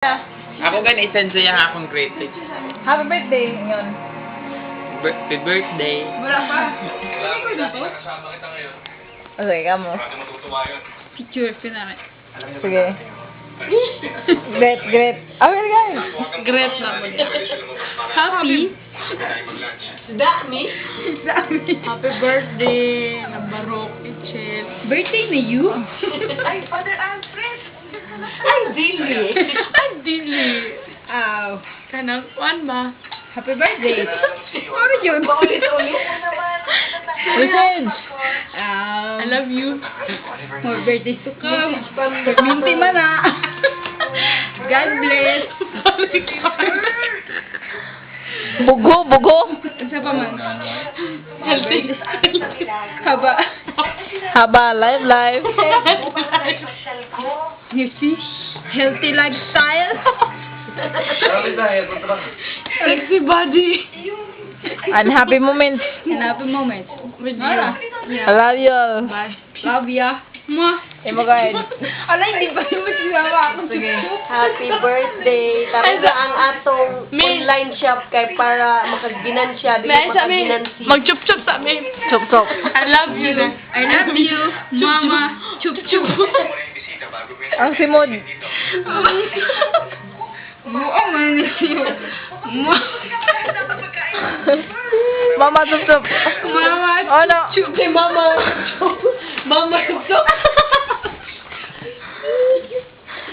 Ako ganun, isend sa'yo ang akong greeting. Happy birthday ngayon. Happy birthday. Wala pa. Okay, kamo. Picture, pinakit. Sige. Great. Okay, guys. Great na mo. Happy? Dami. Happy birthday, Nabarok, Ichel. Birthday na you? Ay, Father Alfred. Ay, Dili. Ay, dili. Aw, kanang one ba? Happy birthday. Ano yun? Paulit-ulit na naman. Message. I love you. More birthdays to come. Minti man na. God bless. Bugo. Isa pa man. Healthy. Haba. Haba, live. You see? Healthy lifestyle. Sexy body. Unhappy moments. And happy moments with you. I Yeah. love you all. Bye. Love ya. Mwah. Imo guys. Ala, hindi ba yung magsisawa ako? Sige. Happy birthday. Tapos ang atong online shop kay para makaginan siya. Dili May sa amin. makaginan si. Mag-chup-chup sa amin. Chop. I love you. I love you. Mama. Chup-chup. Ang simod. Buong man niyo. Mama, chop. Mama. Oh no. Chup. Kay mama. Mama ito.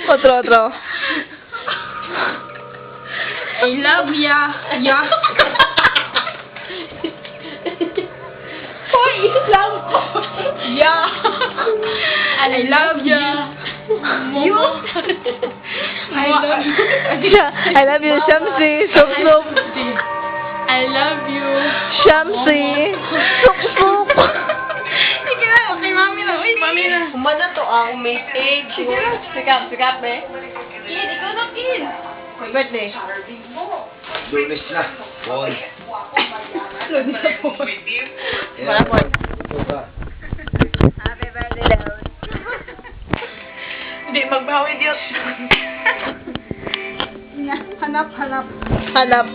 Otro. I love ya. Ya. Hoy, lang. Ya. I love ya. You. I love you. I love you, Shamsi. Sup. I love you. Shamsi. Sup. Sige na, okay, mami na. Uy, mami na. Kumana to ang message. Sikap, eh. Kin, ikaw na kin. Happy birthday. Lunes na. Bon. Malapot. Diba? Happy birthday, Lord. Hindi, magbawi Diyos. Hanap.